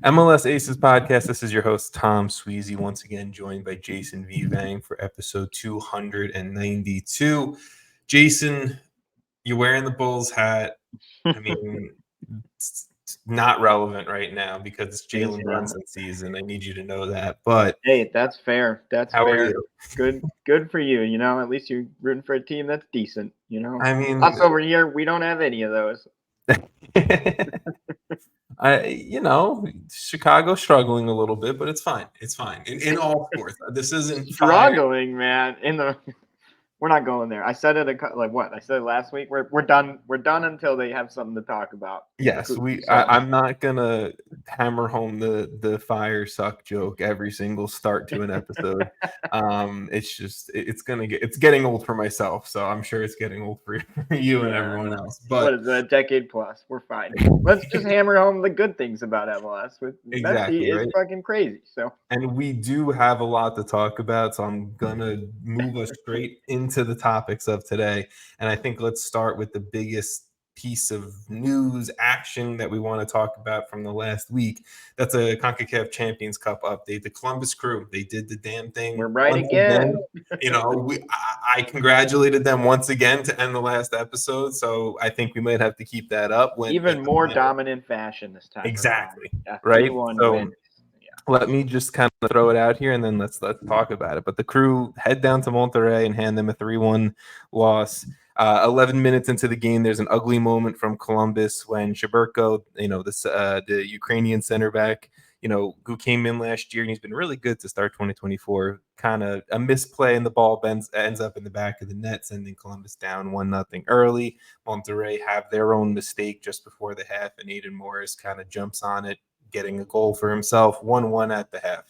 MLS Aces Podcast. This is your host, Tom Sweezy, once again joined by Jason Vivang for episode 292. Jason, you're wearing the Bulls hat. I mean, it's not relevant right now because it's Jalen Brunson season. I need you to know that. But hey, that's fair. That's how fair. are you? Good for you. At least you're rooting for a team that's decent. I mean, us over here, we don't have any of those. Chicago's struggling a little bit, but it's fine. It's fine in all sports. This isn't struggling, man. We're not going there. I said it I said it last week. We're done. We're done until they have something to talk about. Yes, I'm not gonna hammer home the fire suck joke every single start to an episode. It's getting old for myself, so I'm sure it's getting old for you and everyone else. But what is it, a decade plus? We're fine. Let's just hammer home the good things about MLS. With exactly, Messi right? is fucking crazy. So, and we do have a lot to talk about, so I'm gonna move us straight into the topics of today. And I think let's start with the biggest piece of news action that we want to talk about from the last week. That's a CONCACAF Champions Cup update. The Columbus Crew, they did the damn thing. We're right again. I congratulated them once again to end the last episode, so I think we might have to keep that up. Even more dominant fashion this time. Exactly. Right? So let me just kind of throw it out here, and then let's talk about it. But the Crew head down to Monterrey and hand them a 3-1 loss. 11 minutes into the game, there's an ugly moment from Columbus when Shaburko, the Ukrainian center back, who came in last year and he's been really good to start 2024. Kind of a misplay, and the ball ends up in the back of the net, sending Columbus down 1-0 early. Monterrey have their own mistake just before the half, and Aiden Morris kind of jumps on it, getting a goal for himself. 1-1 at the half.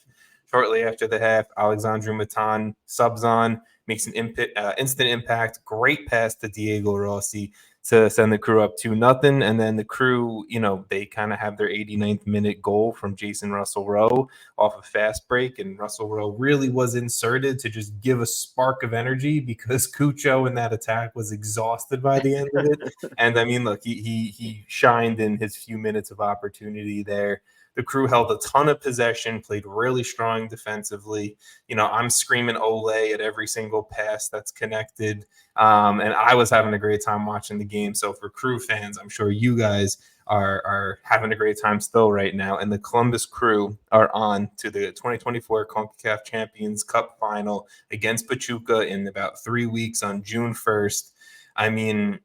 Shortly after the half, Alexandru Matan subs on, makes an instant impact. Great pass to Diego Rossi to send the Crew up 2-0. And then the Crew, they kind of have their 89th minute goal from Jason Russell-Rowe off a fast break. And Russell-Rowe really was inserted to just give a spark of energy because Cucho in that attack was exhausted by the end of it. And I mean, look, he shined in his few minutes of opportunity there. The Crew held a ton of possession, played really strong defensively. I'm screaming Ole at every single pass that's connected. And I was having a great time watching the game. So for Crew fans, I'm sure you guys are having a great time still right now. And the Columbus Crew are on to the 2024 CONCACAF Champions Cup final against Pachuca in about 3 weeks on June 1st. I mean,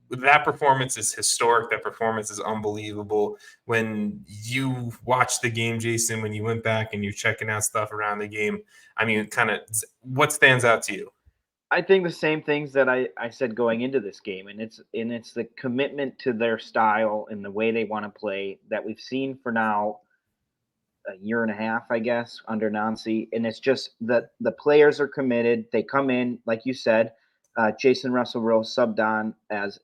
that performance is historic. That performance is unbelievable. When you watch the game, Jason, when you went back and you're checking out stuff around the game, I mean, kind of what stands out to you? I think the same things that I said going into this game, and it's the commitment to their style and the way they want to play that we've seen for now a year and a half, I guess, under Nancy. And it's just that the players are committed. They come in, like you said, Jason Russell-Rowe subbed on as,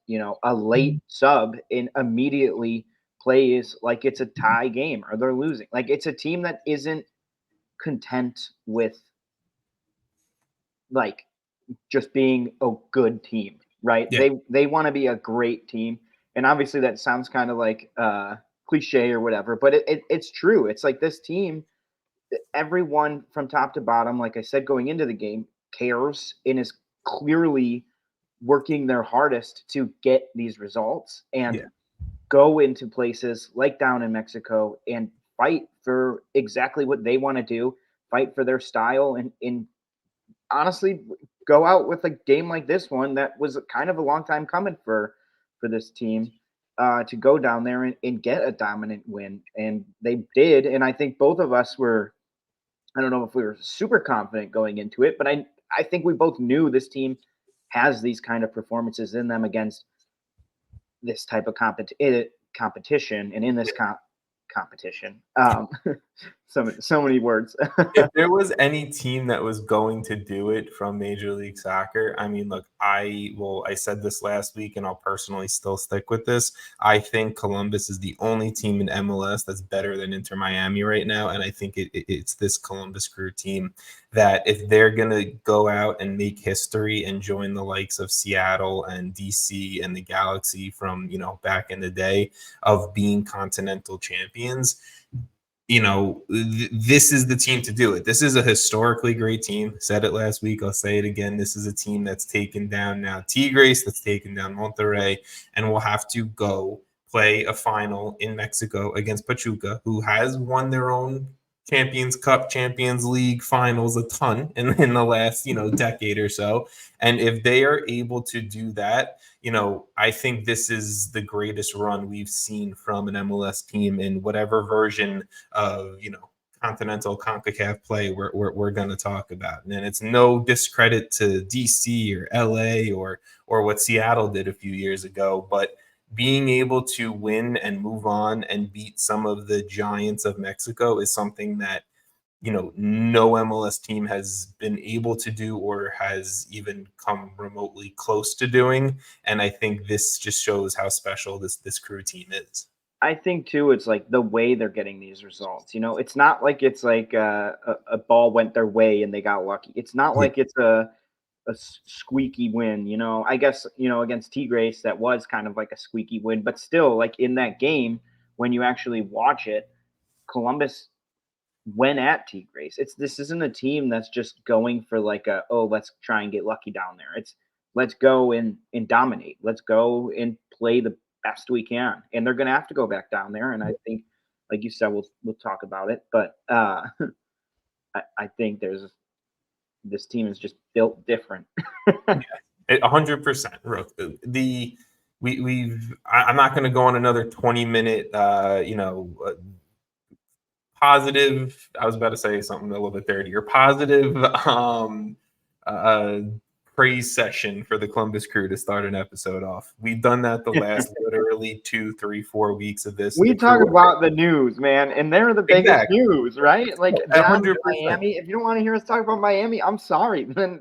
a late sub and immediately plays like it's a tie game or they're losing. Like it's a team that isn't content with like just being a good team, right? Yeah. They want to be a great team. And obviously that sounds kind of like cliche or whatever, but it's true. It's like this team, everyone from top to bottom, like I said, going into the game, cares and is clearly working their hardest to get these results and go into places like down in Mexico and fight for exactly what they want to do, fight for their style, and honestly go out with a game like this one that was kind of a long time coming for this team to go down there and get a dominant win. And they did. And I think both of us were, I don't know if we were super confident going into it, but I think we both knew this team has these kind of performances in them against this type of competition and in this competition. So many words. If there was any team that was going to do it from Major League Soccer, I mean, look, I said this last week, and I'll personally still stick with this. I think Columbus is the only team in MLS that's better than Inter Miami right now, and I think it's this Columbus Crew team that if they're going to go out and make history and join the likes of Seattle and DC and the Galaxy from, back in the day of being continental champions, this is the team to do it. This is a historically great team. Said it last week. I'll say it again. This is a team that's taken down now Tigres, that's taken down Monterrey, and will have to go play a final in Mexico against Pachuca, who has won their own Champions Cup, Champions League finals a ton in the last, decade or so. And if they are able to do that, I think this is the greatest run we've seen from an MLS team in whatever version of, continental CONCACAF play we're going to talk about. And it's no discredit to DC or LA or what Seattle did a few years ago, but being able to win and move on and beat some of the giants of Mexico is something that, no MLS team has been able to do or has even come remotely close to doing. And I think this just shows how special this Crew team is. I think too, it's like the way they're getting these results. It's not like it's like a ball went their way and they got lucky. It's not like it's a squeaky win. I guess, against Tigres, that was kind of like a squeaky win, but still, like in that game, when you actually watch it, Columbus went at Tigres. This isn't a team that's just going for like let's try and get lucky down there. It's let's go and dominate. Let's go and play the best we can. And they're going to have to go back down there. And I think, like you said, we'll talk about it, but I think this team is just built different. 100%. I'm not going to go on another 20-minute, positive. I was about to say something a little bit dirtier. Positive praise session for the Columbus Crew to start an episode off. We've done that the last literally 2, 3, 4 weeks of this. We talk about the news, man, and they're the biggest news, right? Like 100%. Miami. If you don't want to hear us talk about Miami, I'm sorry, man.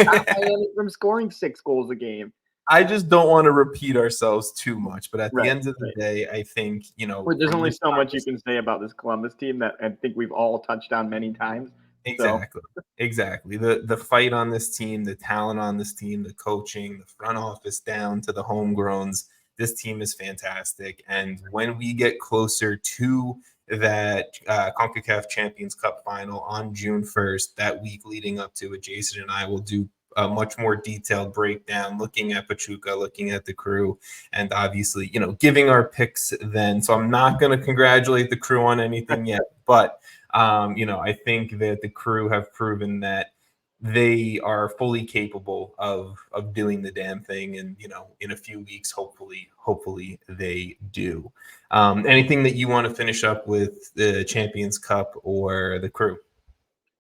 Stop Miami from scoring 6 goals a game. I just don't want to repeat ourselves too much, but at the end of the day, I think, there's only so much you can say about this Columbus team that I think we've all touched on many times. Exactly. The fight on this team, the talent on this team, the coaching, the front office down to the homegrowns, this team is fantastic. And when we get closer to that CONCACAF Champions Cup final on June 1st, that week leading up to it, Jason and I will do a much more detailed breakdown, looking at Pachuca, looking at the Crew, and obviously, giving our picks then. So I'm not going to congratulate the Crew on anything yet, but, I think that the Crew have proven that they are fully capable of doing the damn thing. And, in a few weeks, hopefully they do. Anything that you want to finish up with the Champions Cup or the Crew?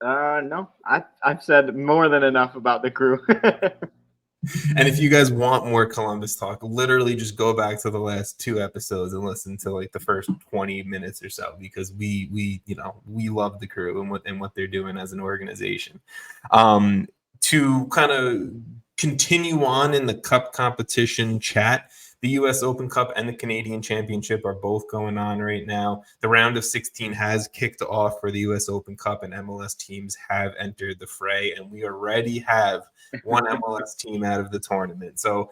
No, I've said more than enough about the Crew. And if you guys want more Columbus talk, literally just go back to the last 2 episodes and listen to like the first 20 minutes or so, because we love the Crew and what they're doing as an organization. To kind of continue on in the cup competition chat, the U.S. Open Cup and the Canadian Championship are both going on right now. The round of 16 has kicked off for the U.S. Open Cup, and MLS teams have entered the fray, and we already have one MLS team out of the tournament. So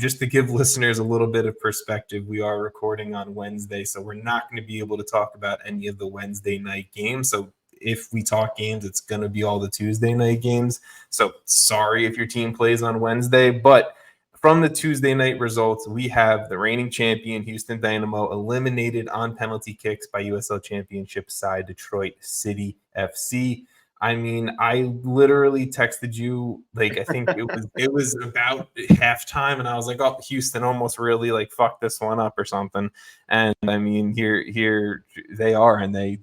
just to give listeners a little bit of perspective, we are recording on Wednesday, so we're not going to be able to talk about any of the Wednesday night games. So if we talk games, it's going to be all the Tuesday night games. So sorry if your team plays on Wednesday, but from the Tuesday night results, we have the reigning champion Houston Dynamo eliminated on penalty kicks by USL Championship side Detroit City FC. I mean, I literally texted you, like, I think it was about halftime, and I was like, oh, Houston almost really like fucked this one up or something. And I mean, here they are, and they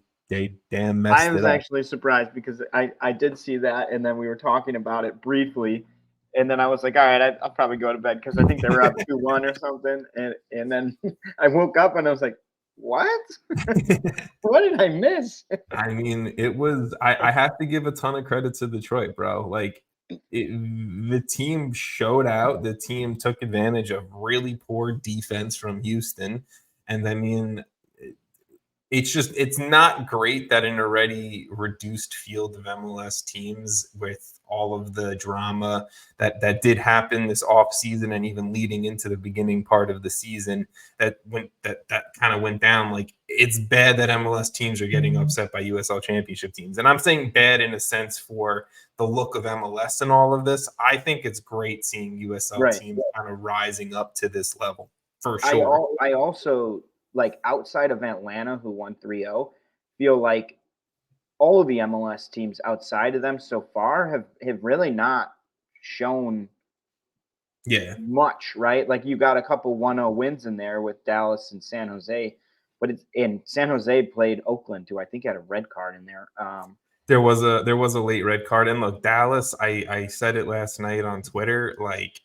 damn messed it up. I was actually surprised because I did see that, and then we were talking about it briefly. And then I was like, all right, I'll probably go to bed because I think they were up 2-1 or something. And then I woke up and I was like, what? What did I miss? I mean, it was – I have to give a ton of credit to Detroit, bro. Like, the team showed out. The team took advantage of really poor defense from Houston. And I mean, it's not great that an already reduced field of MLS teams, with all of the drama that did happen this off season and even leading into the beginning part of the season, that kind of went down. Like, it's bad that MLS teams are getting upset by USL Championship teams. And I'm saying bad in a sense for the look of MLS and all of this. I think it's great seeing USL teams kind of rising up to this level, for sure. I also, like, outside of Atlanta, who won 3-0, feel like all of the MLS teams outside of them so far have really not shown much, right? Like, you got a couple 1-0 wins in there with Dallas and San Jose, but San Jose played Oakland, who I think had a red card in there. There was a late red card. And look, Dallas, I said it last night on Twitter, like,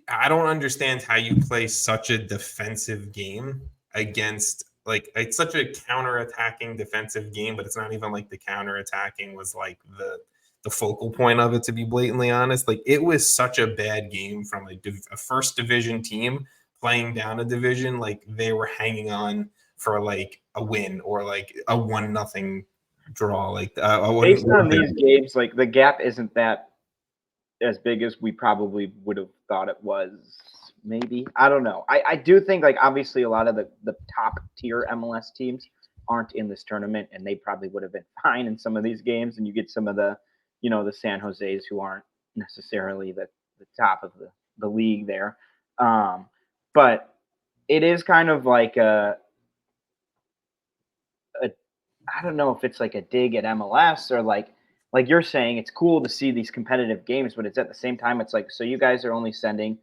I don't understand how you play such a defensive game against, like, it's such a counter-attacking defensive game, but it's not even like the counter-attacking was like the focal point of it, to be blatantly honest. Like, it was such a bad game from a first division team playing down a division. Like, they were hanging on for like a win or like a 1-0 draw. Like, based on these games, like, the gap isn't that as big as we probably would have thought it was. Maybe, I don't know. I do think, like, obviously a lot of the top tier MLS teams aren't in this tournament, and they probably would have been fine in some of these games. And you get some of the, the San Jose's who aren't necessarily the top of the league there. But it is kind of like I don't know if it's like a dig at MLS, or like you're saying, it's cool to see these competitive games, but it's at the same time, it's like, so you guys are only sending,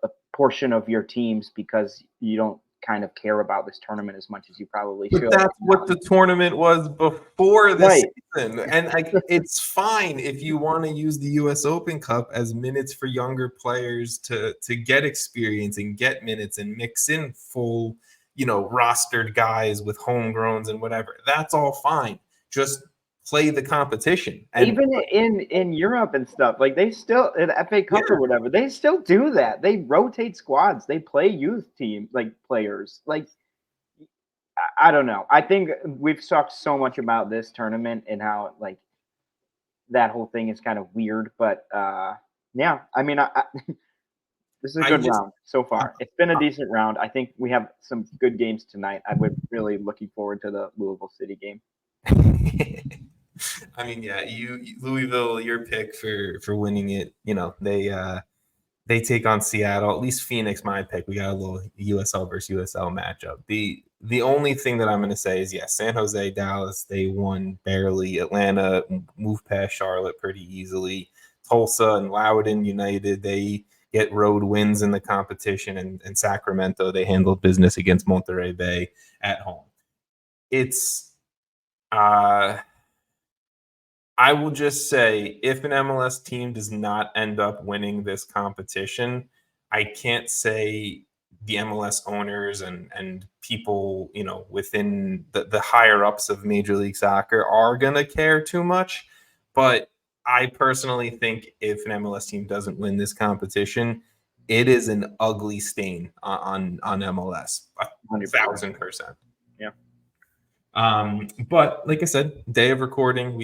a portion of your teams because you don't kind of care about this tournament as much as you probably should. But that's what the tournament was before this season. And it's fine if you want to use the US Open Cup as minutes for younger players to get experience and get minutes and mix in full, rostered guys with homegrowns and whatever. That's all fine. Just play the competition. And even in Europe and stuff, like, they still, in the FA Cup or whatever, they still do that. They rotate squads. They play youth team, like, players. Like, I don't know. I think we've talked so much about this tournament and how, like, that whole thing is kind of weird. But yeah, I mean, this is a good round so far. It's been a decent round. I think we have some good games tonight. I would really looking forward to the Louisville City game. I mean, yeah, Louisville, your pick for winning it. They take on Seattle. At least Phoenix, my pick. We got a little USL versus USL matchup. The only thing that I'm going to say is, San Jose, Dallas, they won barely. Atlanta moved past Charlotte pretty easily. Tulsa and Loudoun United, they get road wins in the competition, and Sacramento, they handled business against Monterrey Bay at home. It's I will just say, if an MLS team does not end up winning this competition, I can't say the MLS owners and people, within the higher ups of Major League Soccer are going to care too much. But I personally think if an MLS team doesn't win this competition, it is an ugly stain on MLS, 1,000%. Yeah. But like I said, day of recording,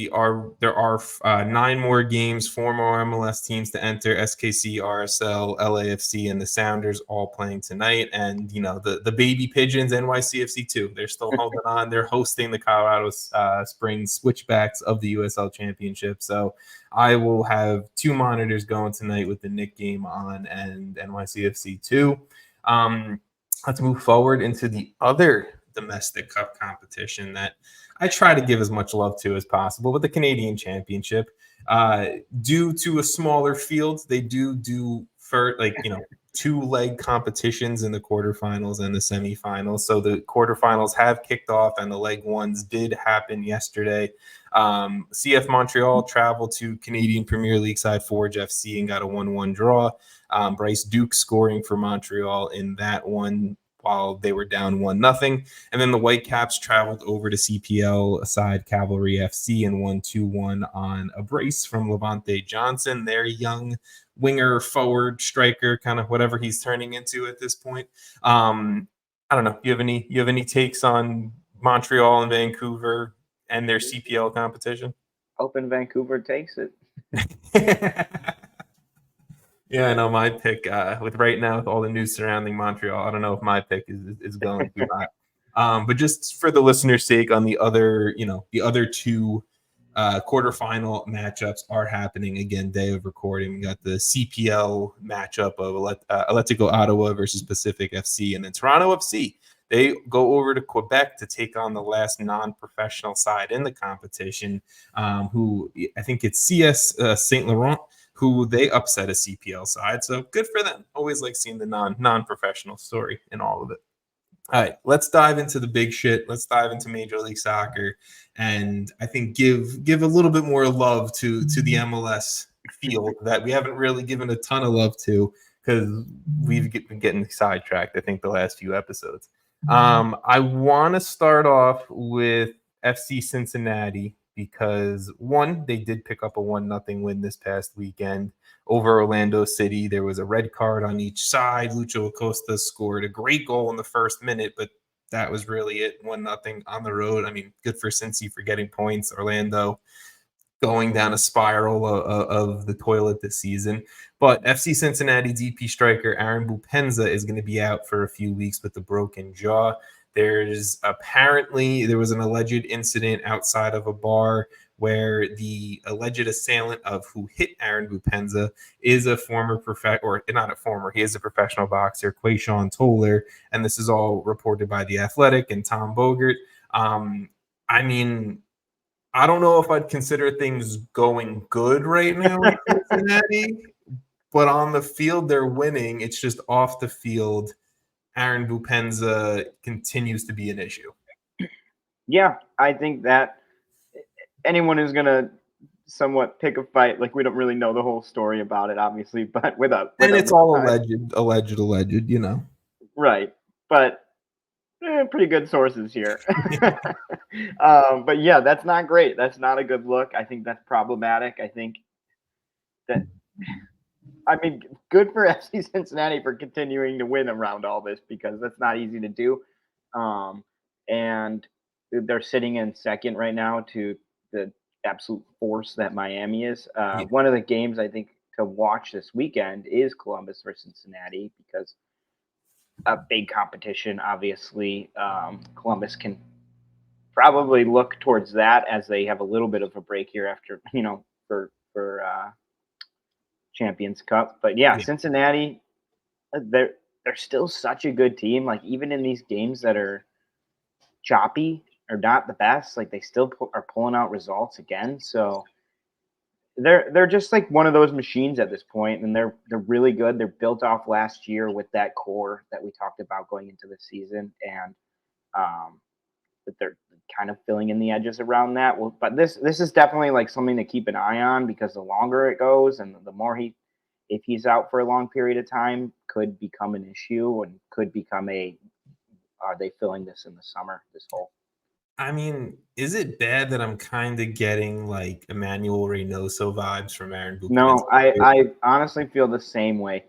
there are 9 more games, 4 more MLS teams to enter: SKC, RSL, LAFC, and the Sounders all playing tonight. And the baby pigeons, NYCFC too, they're still holding on. They're hosting the Colorado Springs Switchbacks of the USL Championship. So I will have 2 monitors going tonight with the Nick game on and NYCFC 2. Let's move forward into the other domestic cup competition that I try to give as much love to as possible, but the Canadian Championship, due to a smaller field, they do for 2-leg competitions in the quarterfinals and the semifinals. So the quarterfinals have kicked off and the leg ones did happen yesterday. CF Montreal traveled to Canadian Premier League side Forge FC and got a 1-1 draw. Bryce Duke scoring for Montreal in that one. while they were down 1-0. And then the Whitecaps traveled over to CPL side Cavalry FC and won 2-1 on a brace from Levante Johnson, their young winger, forward, striker, kind of whatever he's turning into at this point. I don't know. You have any takes on Montreal and Vancouver and their CPL competition? Hoping Vancouver takes it. Yeah, I know my pick with right now with all the news surrounding Montreal. I don't know if my pick is going to high. But just for the listener's sake, on the other two quarterfinal matchups are happening again. Day of recording, we got the CPL matchup of Atletico Ottawa versus Pacific FC, and then Toronto FC. They go over to Quebec to take on the last non-professional side in the competition, who I think it's CS Saint Laurent, who they upset a CPL side. So good for them. Always like seeing the non-professional story in all of it. All right, let's dive into the big shit. Let's dive into Major League Soccer, and I think give a little bit more love to the MLS field that we haven't really given a ton of love to because we've been getting sidetracked, I think, the last few episodes. I want to start off with FC Cincinnati because, one, they did pick up a 1-0 win this past weekend over Orlando City. There was a red card on each side. Lucho Acosta scored a great goal in the first minute, but that was really it. 1-0 on the road. I mean, good for Cincy for getting points. Orlando going down a spiral of the toilet this season. But FC Cincinnati DP striker Aaron Boupendza is going to be out for a few weeks with a broken jaw. There was an alleged incident outside of a bar where the alleged assailant of who hit Aaron Boupendza is a he is a professional boxer, Quayshawn Toller, and this is all reported by The Athletic and Tom Bogert. I mean, I don't know if I'd consider things going good right now in Cincinnati, but on the field they're winning. It's just off the field, Aaron Boupendza continues to be an issue. Yeah, I think that anyone who's going to somewhat pick a fight, like we don't really know the whole story about it, obviously, but it's all alleged, you know. Right, but pretty good sources here. But yeah, that's not great. That's not a good look. I think that's problematic. I think good for FC Cincinnati for continuing to win around all this because that's not easy to do. And they're sitting in second right now to the absolute force that Miami is. One of the games I think to watch this weekend is Columbus versus Cincinnati because a big competition, obviously. Columbus can probably look towards that as they have a little bit of a break here after, for Champions Cup. But yeah, Cincinnati, they're still such a good team. Like even in these games that are choppy or not the best, like they still are pulling out results again. So they're just like one of those machines at this point, and they're really good. They're built off last year with that core that we talked about going into the season, and that they're kind of filling in the edges around that. Well, but this is definitely like something to keep an eye on because the longer it goes and the more if he's out for a long period of time, could become an issue and could become are they filling this in the summer, this hole? I mean, is it bad that I'm kind of getting like Emmanuel Reynoso vibes from Aaron Boupendza? No, I honestly feel the same way.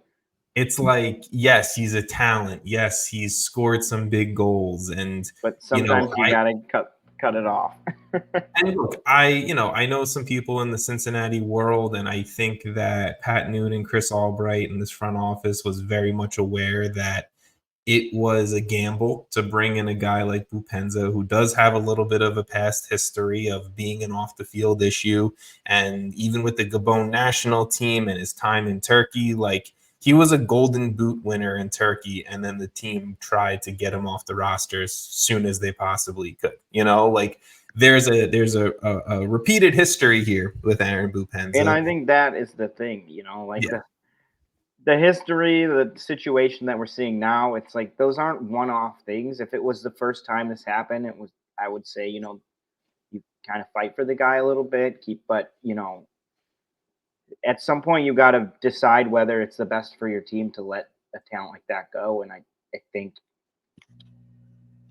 It's like, yes, he's a talent. Yes, he's scored some big goals, but sometimes you gotta cut it off. And look, I know some people in the Cincinnati world, and I think that Pat Noonan, Chris Albright, and this front office was very much aware that it was a gamble to bring in a guy like Boupendza, who does have a little bit of a past history of being an off-the-field issue. And even with the Gabon national team and his time in Turkey, like he was a golden boot winner in Turkey, and then the team tried to get him off the roster as soon as they possibly could. Like there's a repeated history here with Aaron Boupendza. And I think that is the thing, the history, the situation that we're seeing now, it's like those aren't one-off things. If it was the first time this happened, I would say, you kind of fight for the guy a little bit, but at some point you got to decide whether it's the best for your team to let a talent like that go. And I think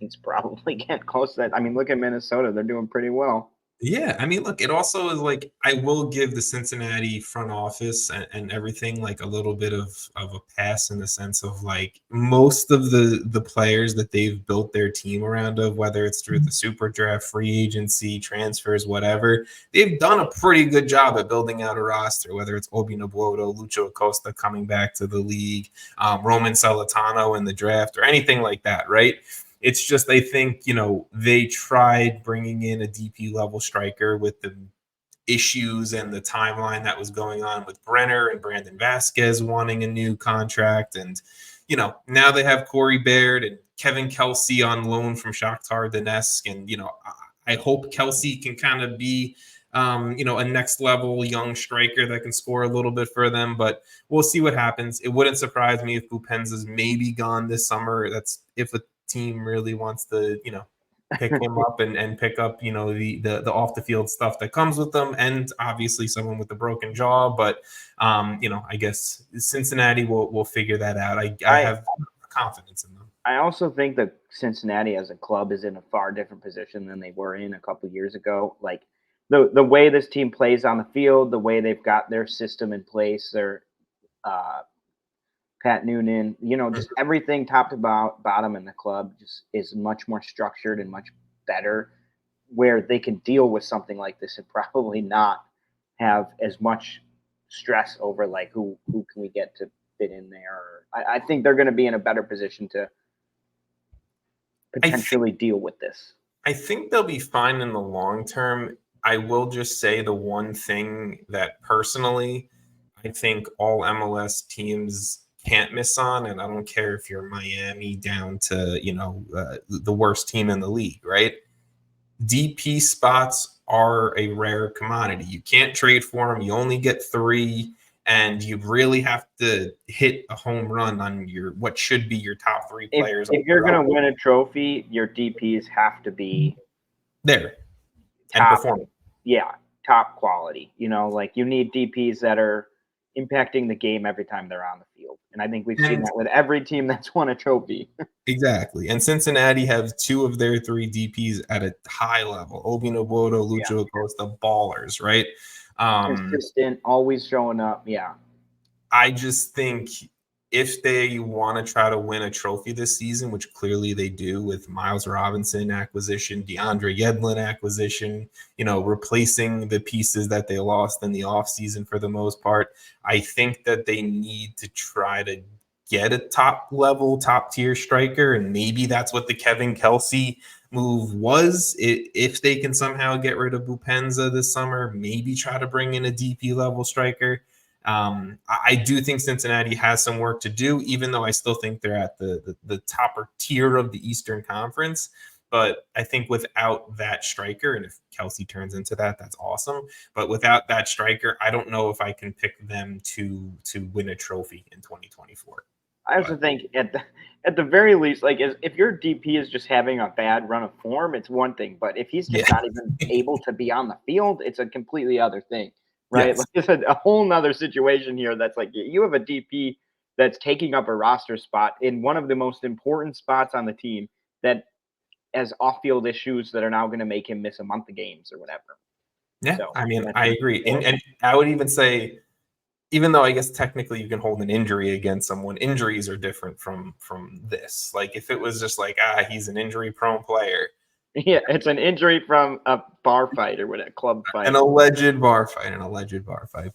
it's probably getting close to that. I mean, look at Minnesota; they're doing pretty well. Yeah, I mean, look, it also is like I will give the Cincinnati front office and everything like a little bit of a pass in the sense of like most of the players that they've built their team around of, whether it's through the super draft, free agency, transfers, whatever, they've done a pretty good job at building out a roster, whether it's Obi Nwodo, Lucho Acosta coming back to the league, Roman Celentano in the draft, or anything like that, right? It's just, I think, they tried bringing in a DP level striker with the issues and the timeline that was going on with Brenner and Brandon Vasquez wanting a new contract. And, now they have Corey Baird and Kevin Kelsey on loan from Shakhtar Donetsk. And, I hope Kelsey can kind of be, a next level young striker that can score a little bit for them, but we'll see what happens. It wouldn't surprise me if Boupendza's maybe gone this summer. That's if a team really wants to, pick him up and pick up, the off the field stuff that comes with them, and obviously someone with a broken jaw. But I guess Cincinnati will figure that out. I have confidence in them. I also think that Cincinnati as a club is in a far different position than they were in a couple years ago. Like the way this team plays on the field, the way they've got their system in place, their Pat Noonan, just everything top to bottom in the club just is much more structured and much better, where they can deal with something like this and probably not have as much stress over like who can we get to fit in there. I think they're going to be in a better position to potentially deal with this. I think they'll be fine in the long term. I will just say the one thing that personally I think all MLS teams can't miss on, and I don't care if you're Miami down to the worst team in the league, right? DP spots are a rare commodity. You can't trade for them. You only get 3, and you really have to hit a home run on what should be your top 3 players. If you're going to win a trophy, your DPs have to be there and performing. Yeah, top quality. Like you need DPs that are impacting the game every time they're on the field. And I think we've seen that with every team that's won a trophy. Exactly. And Cincinnati have 2 of their 3 DPs at a high level. Obi Nwodo, Lucho Acosta, ballers, right? Consistent, always showing up. Yeah. I just think if they want to try to win a trophy this season, which clearly they do with Miles Robinson acquisition, DeAndre Yedlin acquisition, replacing the pieces that they lost in the offseason for the most part, I think that they need to try to get a top tier striker. And maybe that's what the Kevin Kelsey move was. If they can somehow get rid of Boupendza this summer, maybe try to bring in a DP level striker. I do think Cincinnati has some work to do, even though I still think they're at the top tier of the Eastern Conference. But I think without that striker, and if Kelsey turns into that, that's awesome. But without that striker, I don't know if I can pick them to win a trophy in 2024. I also think at the very least, like if your DP is just having a bad run of form, it's one thing. But if he's just not even able to be on the field, it's a completely other thing. Right. Yes. Like it's a whole nother situation here. That's like you have a DP that's taking up a roster spot in one of the most important spots on the team that has off-field issues that are now going to make him miss a month of games or whatever. Yeah. So, I mean, I agree. And I would even say, even though I guess technically you can hold an injury against someone, injuries are different from this. Like if it was just like, he's an injury prone player. Yeah, it's an injury from a bar fight or a club fight. An alleged bar fight.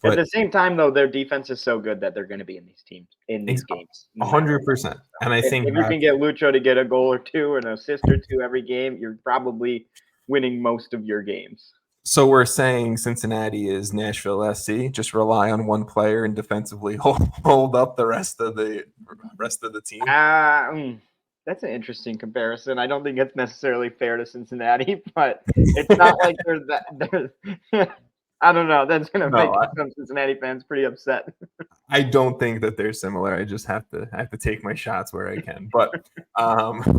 But at the same time, though, their defense is so good that they're going to be in these games. 100%. And I think if you can get Lucho to get a goal or 2 and an assist or 2 every game, you're probably winning most of your games. So we're saying Cincinnati is Nashville SC. Just rely on one player and defensively hold up the rest of the team. That's an interesting comparison. I don't think it's necessarily fair to Cincinnati, but it's not like they're I don't know. That's going to make some Cincinnati fans pretty upset. I don't think that they're similar. I just have to take my shots where I can. But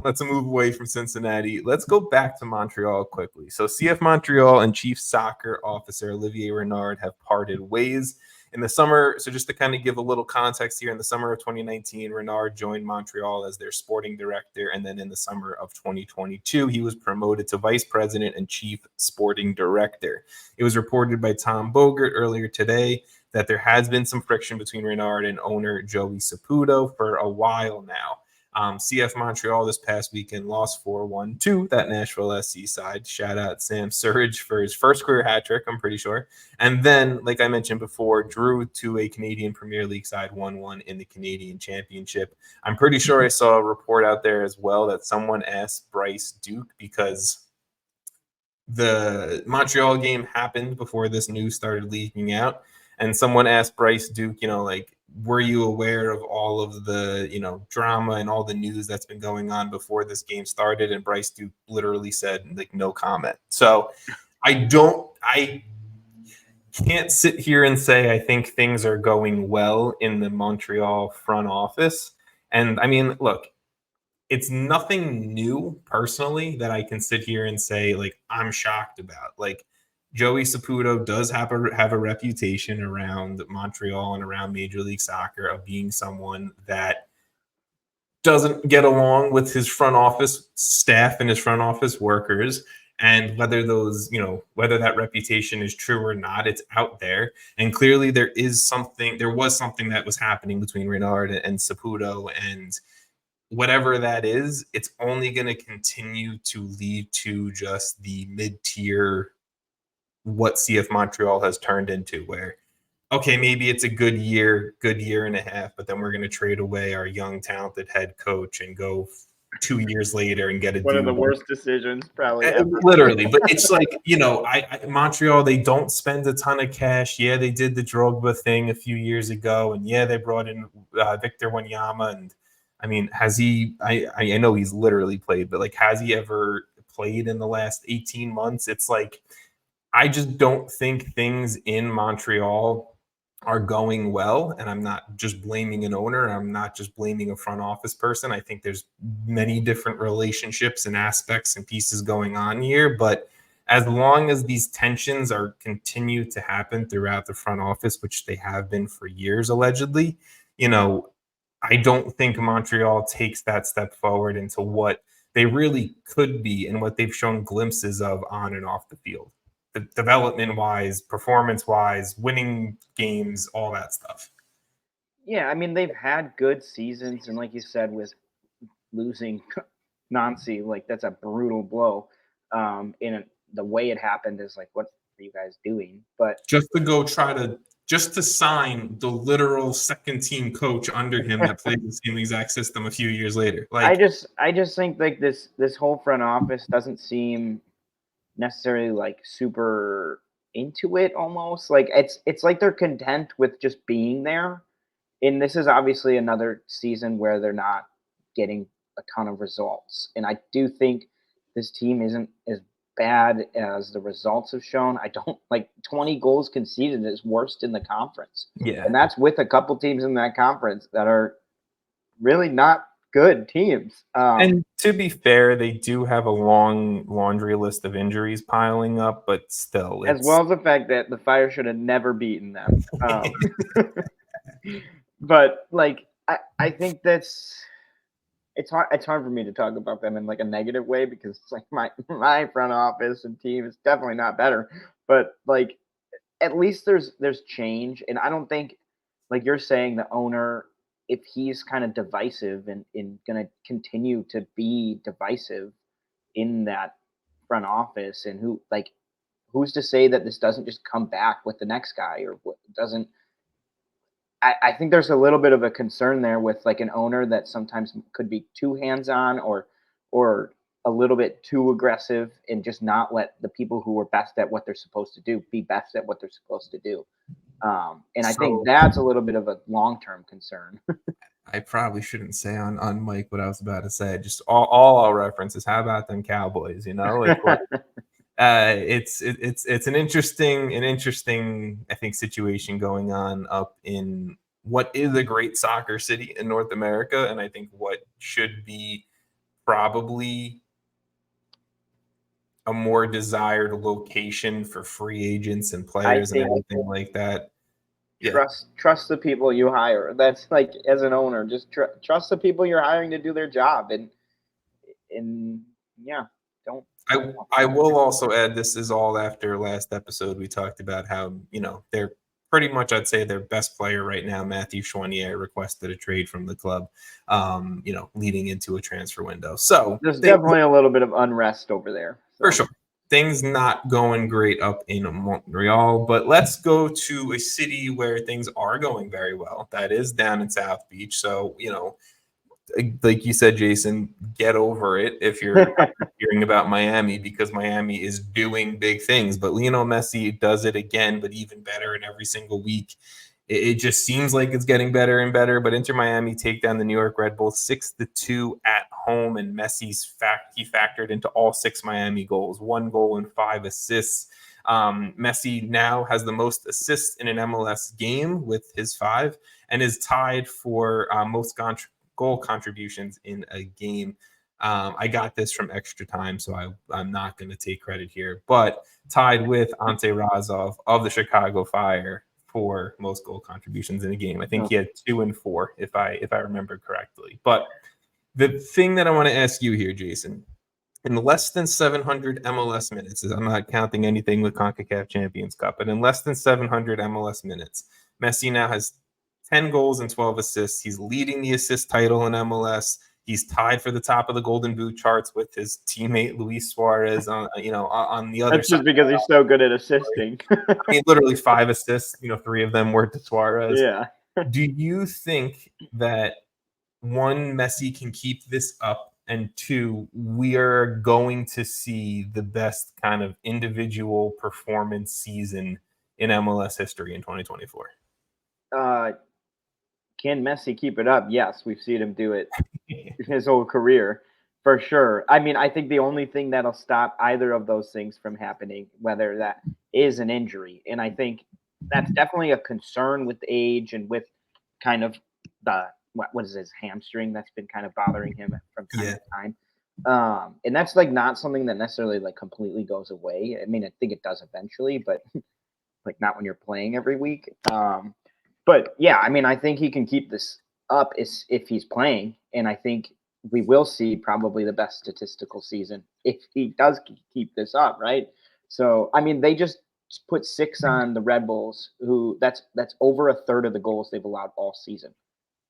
let's move away from Cincinnati. Let's go back to Montreal quickly. So CF Montreal and Chief Soccer Officer Olivier Renard have parted ways In the summer, so just to kind of give a little context here, in the summer of 2019, Renard joined Montreal as their sporting director. And then in the summer of 2022, he was promoted to vice president and chief sporting director. It was reported by Tom Bogert earlier today that there has been some friction between Renard and owner Joey Saputo for a while now. CF Montreal this past weekend lost 4-1 to that Nashville SC side. Shout out Sam Surridge for his first career hat trick, I'm pretty sure. And then, like I mentioned before, drew to a Canadian Premier League side 1-1 in the Canadian Championship. I'm pretty sure I saw a report out there as well that someone asked Bryce Duke, because the Montreal game happened before this news started leaking out. And someone asked Bryce Duke, were you aware of all of the, drama and all the news that's been going on before this game started? And Bryce Duke literally said, no comment. So I can't sit here and say I think things are going well in the Montreal front office. And I mean, look, it's nothing new personally that I can sit here and say, I'm shocked about. Joey Saputo does have a reputation around Montreal and around Major League Soccer of being someone that doesn't get along with his front office staff and his front office workers. And whether whether that reputation is true or not, it's out there. And clearly there was something that was happening between Renard and Saputo, and whatever that is, it's only going to continue to lead to just the mid-tier what CF Montreal has turned into, where, okay, maybe it's a good year and a half, but then we're going to trade away our young, talented head coach and go 2 years later and get one of the worst decisions probably ever. Literally. But it's Montreal, they don't spend a ton of cash. Yeah, they did the Drogba thing a few years ago, and yeah, they brought in Victor Wanyama. And I mean, has he? I know he's literally played, but has he ever played in the last 18 months? It's I just don't think things in Montreal are going well. And I'm not just blaming an owner. I'm not just blaming a front office person. I think there's many different relationships and aspects and pieces going on here. But as long as these tensions continue to happen throughout the front office, which they have been for years, allegedly, I don't think Montreal takes that step forward into what they really could be and what they've shown glimpses of on and off the field. Development-wise, performance-wise, winning games, all that stuff. Yeah, I mean, they've had good seasons, and like you said, with losing Nancy, that's a brutal blow. The way it happened is what are you guys doing? But just to sign the literal second-team coach under him that played the same exact system a few years later. I just think this whole front office doesn't seem necessarily super into it. Almost it's like they're content with just being there, and this is obviously another season where they're not getting a ton of results, and I do think this team isn't as bad as the results have shown. I don't 20 goals conceded is worst in the conference, and that's with a couple teams in that conference that are really not good teams. And to be fair, they do have a long laundry list of injuries piling up, but still, as well as the fact that the Fire should have never beaten them. But I think it's hard for me to talk about them in a negative way, because it's my front office and team is definitely not better. But at least there's change, and I don't think you're saying the owner, if he's kind of divisive and going to continue to be divisive in that front office, and who's to say that this doesn't just come back with the next guy, or what doesn't. I think there's a little bit of a concern there with an owner that sometimes could be too hands-on or a little bit too aggressive, and just not let the people who are best at what they're supposed to do be best at what they're supposed to do. And I think that's a little bit of a long-term concern. I probably shouldn't say on mic what I was about to say. Just all I'll reference is, how about them Cowboys? It's an interesting I think situation going on up in what is a great soccer city in North America, and I think what should be probably a more desired location for free agents and players and everything like that. Trust the people you hire. That's like, as an owner, just trust the people you're hiring to do their job, and yeah, don't. I will also add, this is all after last episode we talked about how, they're pretty much, I'd say, their best player right now, Matthew Choinière, requested a trade from the club, leading into a transfer window. So there's definitely a little bit of unrest over there. So. For sure. Things not going great up in Montreal, but let's go to a city where things are going very well. That is down in South Beach. So, like you said, Jason, get over it if you're hearing about Miami, because Miami is doing big things. But Lionel Messi does it again, but even better in every single week. It just seems like it's getting better and better. But Inter Miami take down the New York Red Bulls 6-2 at home, and Messi's he factored into all 6 Miami goals, 1 goal and 5 assists. Messi now has the most assists in an MLS game with his 5, and is tied for most goal contributions in a game. I got this from Extra Time, so I'm not going to take credit here, but tied with Ante Razov of the Chicago Fire for most goal contributions in a game. I think he had 2 and 4, if I remember correctly. But the thing that I want to ask you here, Jason, in less than 700 MLS minutes, I'm not counting anything with CONCACAF Champions Cup, but in less than 700 MLS minutes, Messi now has 10 goals and 12 assists. He's leading the assist title in MLS. He's tied for the top of the Golden Boot charts with his teammate Luis Suarez on the other side. That's just because he's so good at assisting. I mean, literally 5 assists. 3 of them were to Suarez. Yeah. Do you think that, 1, Messi can keep this up, and 2, we are going to see the best kind of individual performance season in MLS history in 2024? Can Messi keep it up? Yes, we've seen him do it his whole career, for sure. I mean, I think the only thing that'll stop either of those things from happening, whether that is an injury, and I think that's definitely a concern with age and with kind of the what is his hamstring that's been kind of bothering him from time to time. And that's like not something that necessarily like completely goes away. I mean, I think it does eventually, but like not when you're playing every week. But yeah, I mean, I think he can keep this up if he's playing, and I think we will see probably the best statistical season if he does keep this up, right? So, I mean, they just put 6 on the Red Bulls, who that's over a third of the goals they've allowed all season.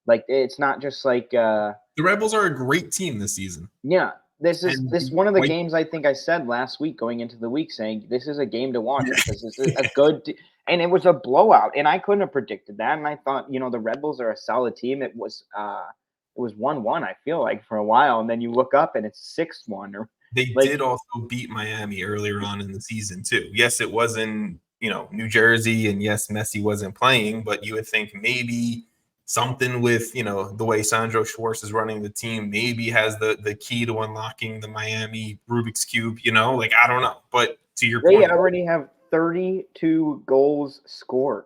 Like, it's not just like the Red Bulls are a great team this season. Yeah, this is one of the games I think I said last week going into the week, saying this is a game to watch because this is a good. And it was a blowout, and I couldn't have predicted that. And I thought, the Red Bulls are a solid team. It was 1-1, I feel like, for a while, and then you look up and it's 6-1. Or they did also beat Miami earlier on in the season too. Yes, it was in New Jersey, and yes, Messi wasn't playing, but you would think maybe something with the way Sandro Schwartz is running the team maybe has the key to unlocking the Miami Rubik's Cube. Like, I don't know, but to your point, they already have 32 goals scored.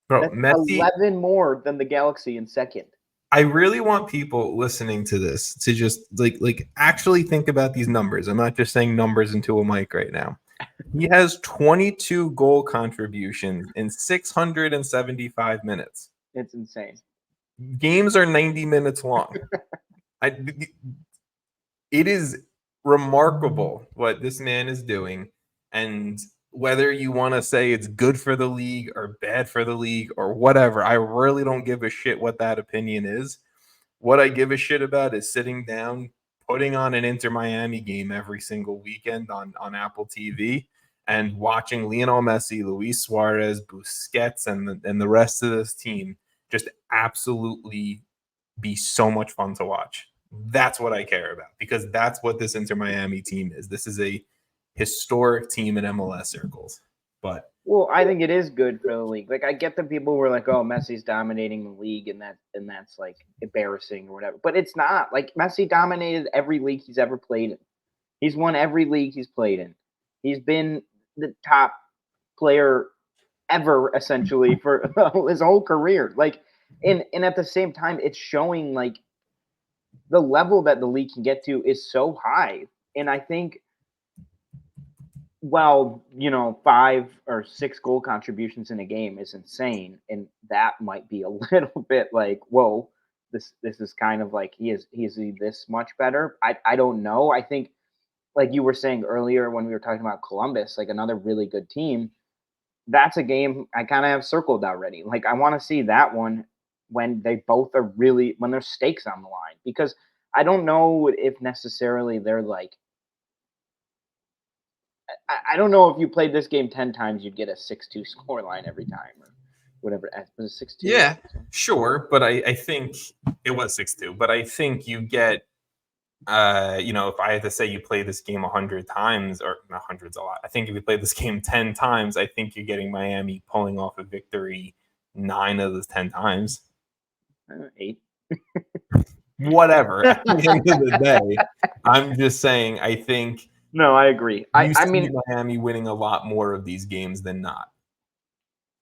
Bro, that's Messi, 11 more than the Galaxy in second. I really want people listening to this to just like actually think about these numbers. I'm not just saying numbers into a mic right now. He has 22 goal contributions in 675 minutes. It's insane. Games are 90 minutes long. It is remarkable what this man is doing, and whether you want to say it's good for the league or bad for the league or whatever, I really don't give a shit what that opinion is. What I give a shit about is sitting down, putting on an Inter Miami game every single weekend on Apple TV and watching Lionel Messi, Luis Suarez, Busquets, and the rest of this team just absolutely be so much fun to watch. That's what I care about, because that's what this Inter Miami team is. This is a historic team in MLS circles. But I think it is good for the league. Like, I get the people who are like, "Oh, Messi's dominating the league, and that's like embarrassing or whatever." But it's not. Like, Messi dominated every league he's ever played in. He's won every league he's played in. He's been the top player ever, essentially, for his whole career. Like, and at the same time, it's showing like the level that the league can get to is so high. And I think Well, 5 or 6 goal contributions in a game is insane, and that might be a little bit like, whoa, this is kind of like he is this much better. I don't know. I think, like you were saying earlier when we were talking about Columbus, like another really good team, that's a game I kind of have circled already. Like I want to see that one when they both are really, when there's stakes on the line, because I don't know if necessarily they're like, I don't know if you played this game 10 times, you'd get a 6-2 score line every time or whatever. Was it 6-2? Yeah, sure. But I think it was 6-2. But I think you get, if I had to say you play this game 100 times, or not, 100's a lot. I think if you play this game 10 times, I think you're getting Miami pulling off a victory 9 of those 10 times. 8. Whatever. At the end of the day, I'm just saying, I think. No, I agree. I mean, Miami winning a lot more of these games than not.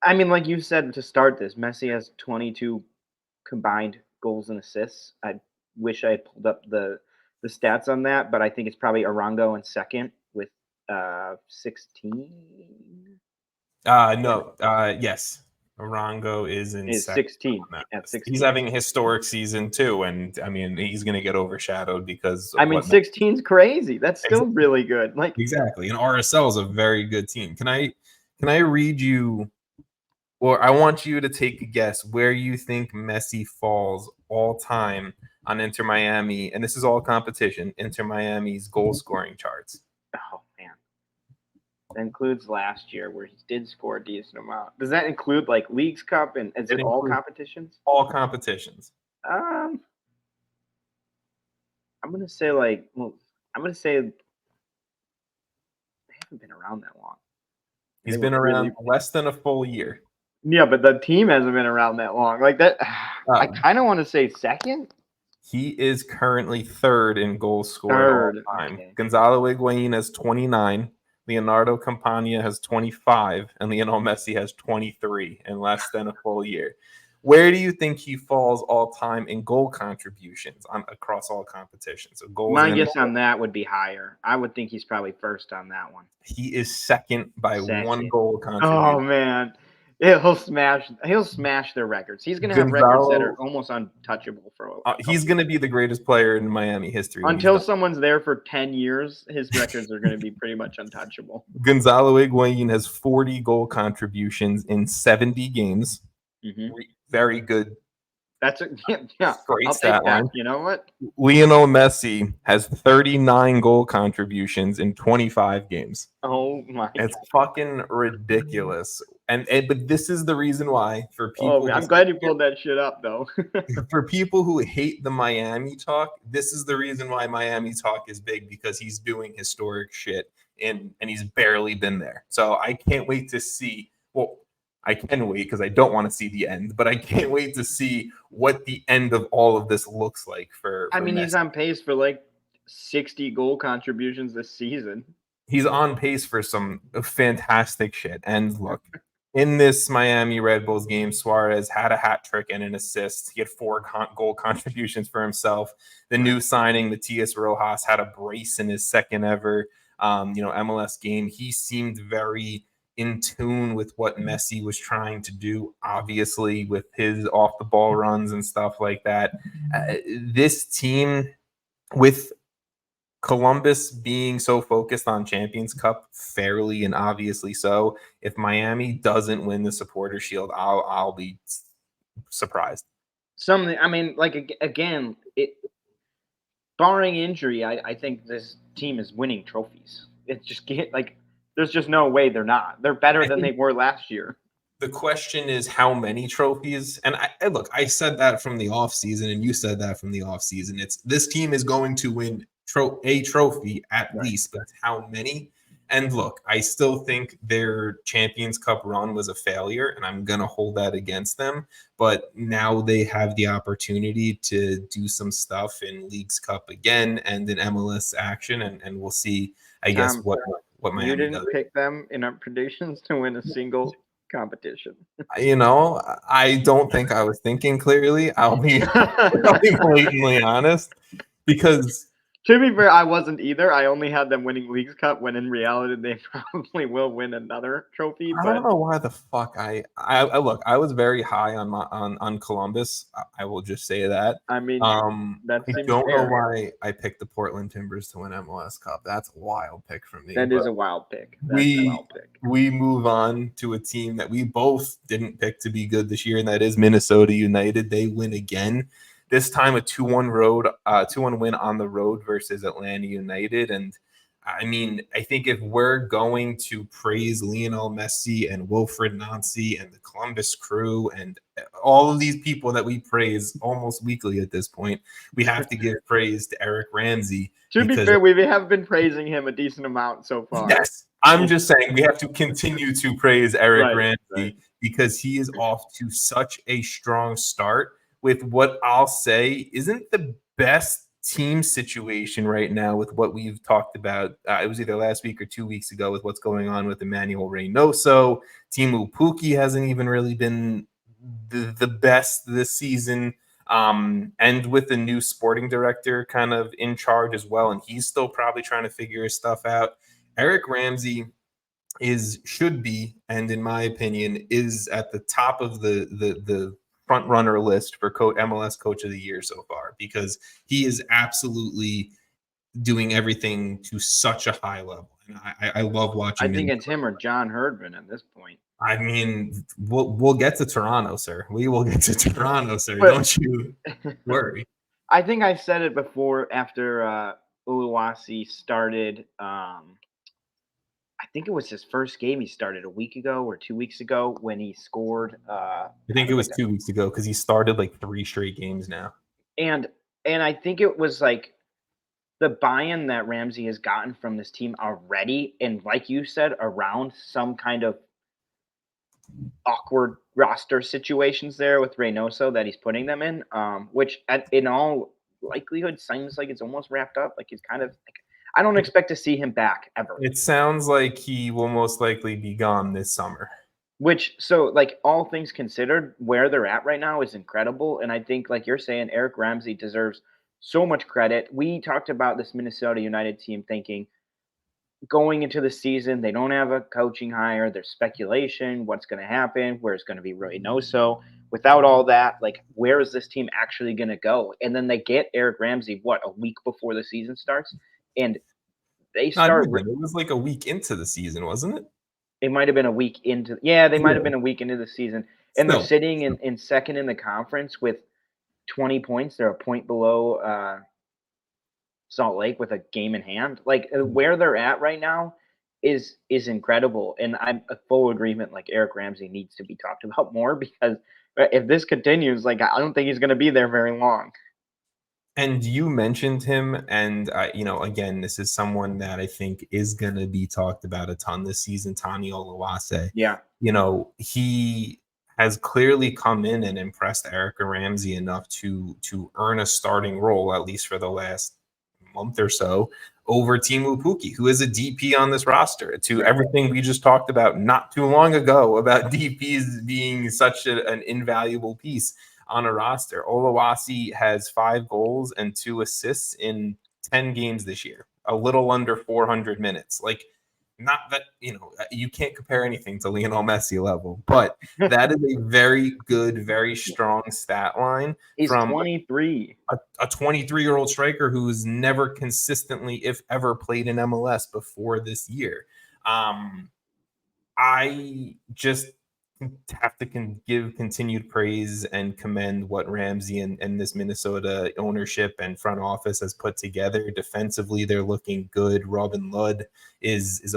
I mean, like you said to start this, Messi has 22 combined goals and assists. I wish I had pulled up the stats on that, but I think it's probably Arango in second with 16. Yes. Arango is in 16 at 16. He's having a historic season too, and I mean he's going to get overshadowed because. 16's crazy. That's still really good. Like exactly, and RSL is a very good team. Can I read you? Or I want you to take a guess where you think Messi falls all time on Inter Miami, and this is all competition. Inter Miami's goal scoring charts. Oh man. That includes last year where he did score a decent amount. Does that include like Leagues Cup and is it all competitions? All competitions. I'm gonna say they haven't been around that long. He's been around less than a full year. Yeah, but the team hasn't been around that long. Like that, I kind of want to say second. He is currently third in goal scored all time. Okay. Gonzalo Higuain has 29. Leonardo Campagna has 25, and Lionel Messi has 23 in less than a full year. Where do you think he falls all time in goal contributions across all competitions? So goals. My guess on that would be higher. I would think he's probably first on that one. He is second by 1 goal contribution. Oh man. He'll smash their records. He's going to have records that are almost untouchable for a while. He's going to be the greatest player in Miami history. Until someone's there for 10 years, his records are going to be pretty much untouchable. Gonzalo Higuain has 40 goal contributions in 70 games. Mm-hmm. Very good. That's great stat line. You know what? Lionel Messi has 39 goal contributions in 25 games. Oh my! It's fucking ridiculous. But this is the reason why for people. Oh, I'm glad you pulled that shit up though. For people who hate the Miami talk, this is the reason why Miami talk is big, because he's doing historic shit and he's barely been there. So I can't wait to see. Well, I can wait because I don't want to see the end, but I can't wait to see what the end of all of this looks like for Messi. He's on pace for like 60 goal contributions this season. He's on pace for some fantastic shit. And look, in this Miami Red Bulls game, Suarez had a hat trick and an assist. He had 4 goal contributions for himself. The new signing, Matias Rojas, had a brace in his second ever MLS game. He seemed very in tune with what Messi was trying to do, obviously, with his off-the-ball runs and stuff like that. This team, with Columbus being so focused on Champions Cup, fairly and obviously so, if Miami doesn't win the Supporter Shield, I'll be surprised. Again, barring injury, I think this team is winning trophies. It's just there's just no way they're not. They're better than they were last year. The question is how many trophies. And I said that from the offseason, and you said that from the offseason. It's this team is going to win a trophy at least, but how many? And look, I still think their Champions Cup run was a failure, and I'm going to hold that against them. But now they have the opportunity to do some stuff in Leagues Cup again and in MLS action, and we'll see, I guess, what Miami You didn't does. Pick them in our predictions to win a single competition. I don't think I was thinking clearly. I'll be blatantly honest, because To be fair, I wasn't either. I only had them winning Leagues Cup when in reality they probably will win another trophy. I don't know why the fuck I look. I was very high on Columbus. I will just say that. I mean, that I seems don't fair. know why I picked the Portland Timbers to win MLS Cup. That's a wild pick from me. That is a wild pick. We move on to a team that we both didn't pick to be good this year, and that is Minnesota United. They win again. This time a 2-1 win on the road versus Atlanta United. And I mean, I think if we're going to praise Lionel Messi and Wilfried Nancy and the Columbus Crew and all of these people that we praise almost weekly at this point, we have to give praise to Eric Ramsey. To be fair, we have been praising him a decent amount so far. Yes, I'm just saying we have to continue to praise Eric Ramsey because he is off to such a strong start with what I'll say isn't the best team situation right now with what we've talked about. It was either last week or 2 weeks ago with what's going on with Emmanuel Reynoso. Teemu Pukki hasn't even really been the best this season. And with the new sporting director kind of in charge as well, and he's still probably trying to figure his stuff out. Eric Ramsey should be, and in my opinion, is at the top of the front runner list for MLS Coach of the Year so far, because he is absolutely doing everything to such a high level. And I love watching. I think it's him or John Herdman at this point. I mean, we'll get to Toronto, sir. We will get to Toronto, sir. Don't you worry. I think I said it before after Uluwasi started. I think it was his first game he started a week ago or 2 weeks ago when he scored. I think it was 2 weeks ago because he started like 3 straight games now. And I think it was like the buy-in that Ramsey has gotten from this team already, and like you said, around some kind of awkward roster situations there with Reynoso that he's putting them in, which in all likelihood seems like it's almost wrapped up. Like he's kind of like, I don't expect to see him back ever. It sounds like he will most likely be gone this summer. Which, so like all things considered, where they're at right now is incredible. And I think, like you're saying, Eric Ramsey deserves so much credit. We talked about this Minnesota United team thinking going into the season, they don't have a coaching hire. There's speculation. What's going to happen? Where's going to be Reynoso? Without all that, like, where is this team actually going to go? And then they get Eric Ramsey, a week before the season starts? And they start. It was like a week into the season, wasn't it? It might have been a week into. Yeah, they might have been a week into the season, and they're sitting in second in the conference with 20 points. They're a point below Salt Lake with a game in hand. Like where they're at right now is incredible, and I'm a full agreement. Like Eric Ramsey needs to be talked about more because if this continues, like I don't think he's going to be there very long. And you mentioned him, and again, this is someone that I think is going to be talked about a ton this season, Tani Oluwase. Yeah. He has clearly come in and impressed Erica Ramsey enough to earn a starting role, at least for the last month or so, over Teemu Pukki, who is a DP on this roster. To everything we just talked about not too long ago about DPs being such an invaluable piece on a roster. Oluwase has 5 goals and 2 assists in 10 games this year, a little under 400 minutes. Like, not that, you can't compare anything to Lionel Messi level, but that is a very good, very strong stat line. He's from 23. A 23-year-old striker who's never consistently, if ever, played in MLS before this year. I just have to give continued praise and commend what Ramsey and this Minnesota ownership and front office has put together. Defensively, they're looking good. Robin Ludd is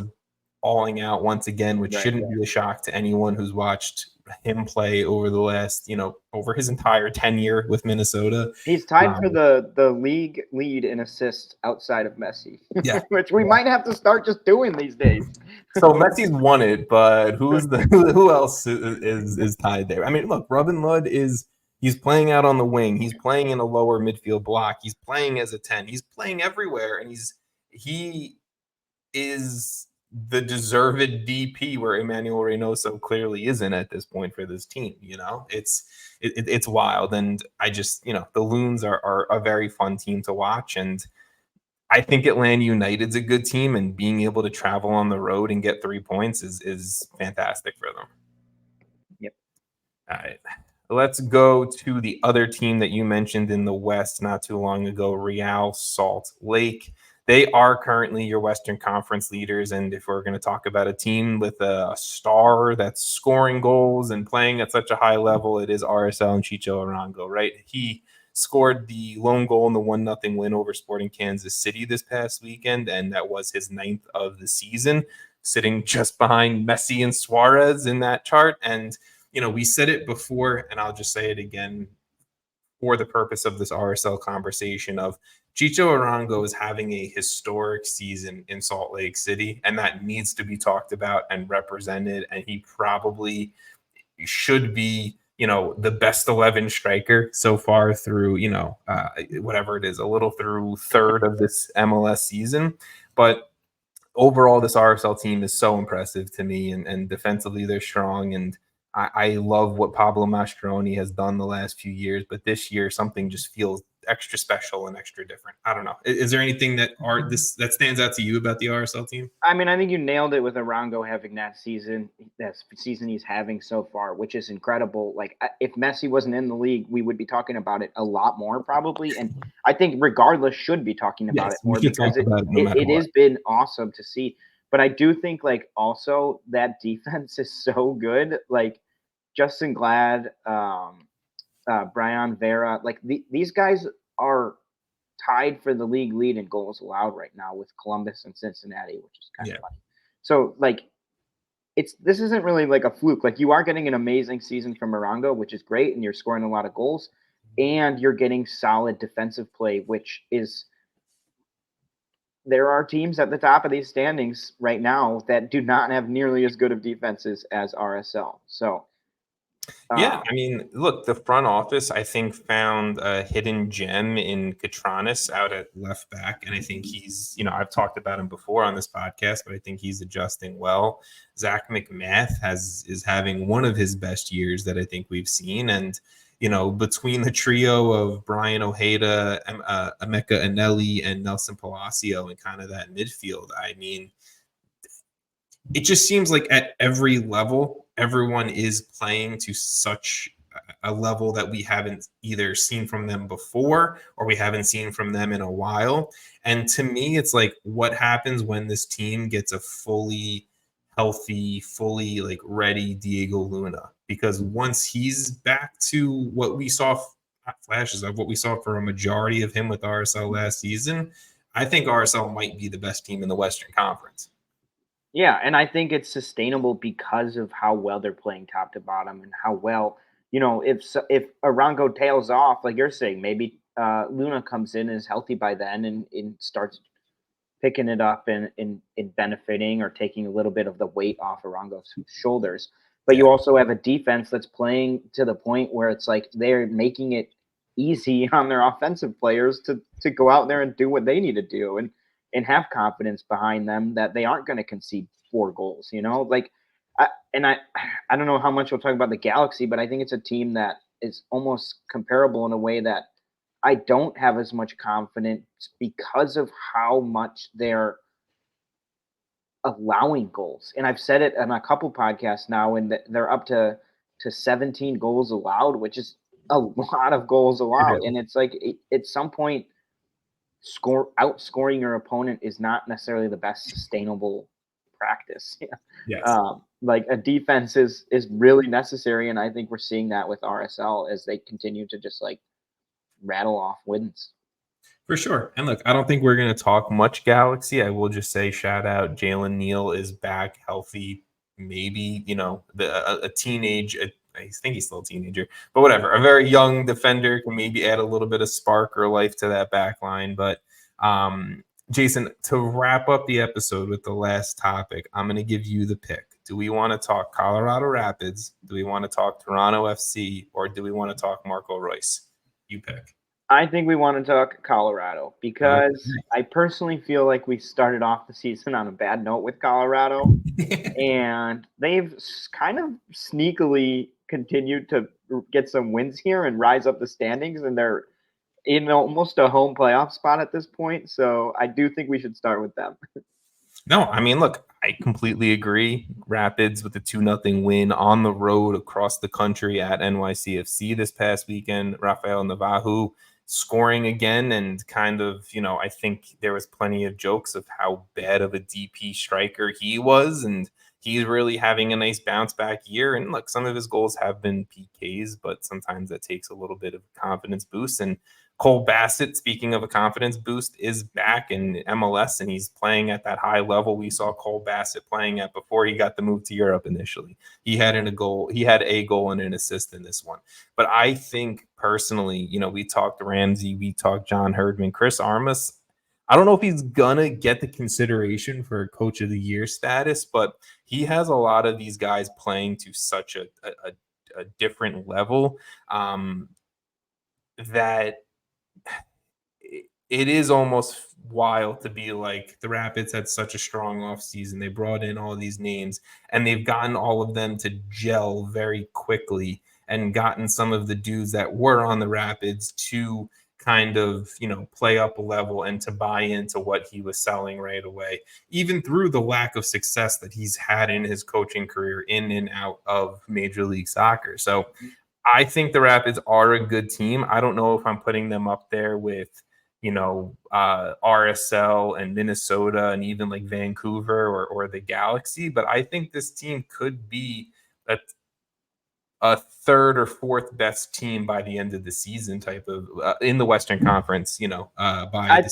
balling out once again, which shouldn't be a shock to anyone who's watched him play over the last, over his entire tenure with Minnesota. He's tied for the league lead in assists outside of Messi, which we might have to start just doing these days. So Messi's won it, but who else is tied there? I mean, look, Robin Ludd he's playing out on the wing. He's playing in a lower midfield block. He's playing as a 10. He's playing everywhere, and he is the deserved DP where Emmanuel Reynoso clearly isn't at this point for this team. It's wild, and I just the Loons are a very fun team to watch, and I think Atlanta United's a good team, and being able to travel on the road and get 3 points is fantastic for them. Yep. All right. Let's go to the other team that you mentioned in the West not too long ago, Real Salt Lake. They are currently your Western Conference leaders, and if we're going to talk about a team with a star that's scoring goals and playing at such a high level, it is RSL and Chicho Arango, right? He scored the lone goal in the 1-0 win over Sporting Kansas City this past weekend, and that was his 9th of the season, sitting just behind Messi and Suarez in that chart. And we said it before, and I'll just say it again for the purpose of this RSL conversation of Chicho Arango is having a historic season in Salt Lake City, and that needs to be talked about and represented. And he probably should be, the best 11 striker so far through, whatever it is, a little through third of this MLS season. But overall, this RSL team is so impressive to me, and defensively they're strong, and I love what Pablo Mastroeni has done the last few years, but this year something just feels extra special and extra different. I don't know. Is there anything that stands out to you about the RSL team? I mean, I think you nailed it with Arango having that season he's having so far, which is incredible. Like, if Messi wasn't in the league, we would be talking about it a lot more probably. And I think regardless should be talking about it more because it has been awesome to see. But I do think, like, also that defense is so good. Like, Justin Glad, Brian Vera, like these guys are tied for the league lead in goals allowed right now with Columbus and Cincinnati, which is kind of funny. So, like, this isn't really like a fluke. Like, you are getting an amazing season from Arango, which is great, and you're scoring a lot of goals, and you're getting solid defensive play, which is there are teams at the top of these standings right now that do not have nearly as good of defenses as RSL. So, yeah, I mean, look, the front office, I think, found a hidden gem in Catranis out at left back. And I think he's, I've talked about him before on this podcast, but I think he's adjusting well. Zach McMath is having one of his best years that I think we've seen. And, between the trio of Brian Ojeda, Emeka Anelli, and Nelson Palacio and kind of that midfield, I mean, it just seems like at every level, everyone is playing to such a level that we haven't either seen from them before or we haven't seen from them in a while. And to me, it's like, what happens when this team gets a fully healthy, fully like ready Diego Luna? Because once he's back to what we saw, flashes of what we saw for a majority of him with RSL last season, I think RSL might be the best team in the Western Conference. Yeah, and I think it's sustainable because of how well they're playing top to bottom and how well, if Arango tails off, like you're saying, maybe Luna comes in and is healthy by then and starts picking it up and benefiting or taking a little bit of the weight off Arango's shoulders. But you also have a defense that's playing to the point where it's like they're making it easy on their offensive players to go out there and do what they need to do and have confidence behind them that they aren't going to concede 4 goals, like, I don't know how much we'll talk about the Galaxy, but I think it's a team that is almost comparable in a way that I don't have as much confidence because of how much they're allowing goals. And I've said it on a couple podcasts now, and they're up to 17 goals allowed, which is a lot of goals allowed. And it's like at some point, outscoring your opponent is not necessarily the best sustainable practice. Yes. Like a defense is really necessary, and I think we're seeing that with RSL as they continue to just like rattle off wins. For sure. And look, I don't think we're going to talk much Galaxy. I will just say shout out Jalen Neal is back healthy. Maybe, a teenage, I think he's still a teenager, but whatever. A very young defender can maybe add a little bit of spark or life to that back line. But Jason, to wrap up the episode with the last topic, I'm going to give you the pick. Do we want to talk Colorado Rapids? Do we want to talk Toronto FC? Or do we want to talk Marco Reus? You pick. I think we want to talk Colorado because I personally feel like we started off the season on a bad note with Colorado, and they've kind of sneakily continued to get some wins here and rise up the standings, and they're in almost a home playoff spot at this point. So I do think we should start with them. No, I mean, look, I completely agree. Rapids with the 2-0 win on the road across the country at NYCFC this past weekend. Rafael Navajo scoring again, and kind of, I think there was plenty of jokes of how bad of a DP striker he was, and he's really having a nice bounce back year. And look, some of his goals have been PKs, but sometimes that takes a little bit of confidence boost. And Cole Bassett, speaking of a confidence boost, is back in MLS, and he's playing at that high level we saw Cole Bassett playing at before he got the move to Europe initially. He had a goal and an assist in this one. But I think personally, we talked Ramsey, we talked John Herdman, Chris Armas. I don't know if he's gonna get the consideration for Coach of the Year status, but he has a lot of these guys playing to such a different level that it is almost wild to be like, the Rapids had such a strong offseason. They brought in all these names, and they've gotten all of them to gel very quickly and gotten some of the dudes that were on the Rapids to kind of, play up a level and to buy into what he was selling right away, even through the lack of success that he's had in his coaching career in and out of Major League Soccer. So I think the Rapids are a good team. I don't know if I'm putting them up there with, RSL and Minnesota and even like Vancouver or the Galaxy, but I think this team could be a third or fourth best team by the end of the season, type of in the Western Conference. I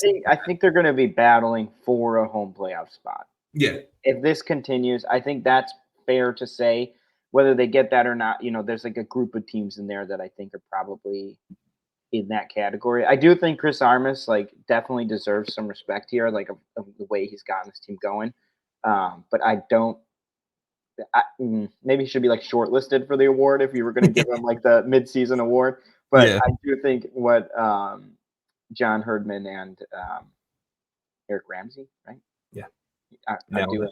think they're going to be battling for a home playoff spot. Yeah. If this continues, I think that's fair to say. Whether they get that or not, there's like a group of teams in there that I think are probably in that category. I do think Chris Armas definitely deserves some respect here, of the way he's gotten this team going. But I don't. Maybe he should be shortlisted for the award if you were going to give him the mid-season award. But yeah. I do think what John Herdman and Eric Ramsey, right? Yeah, I do.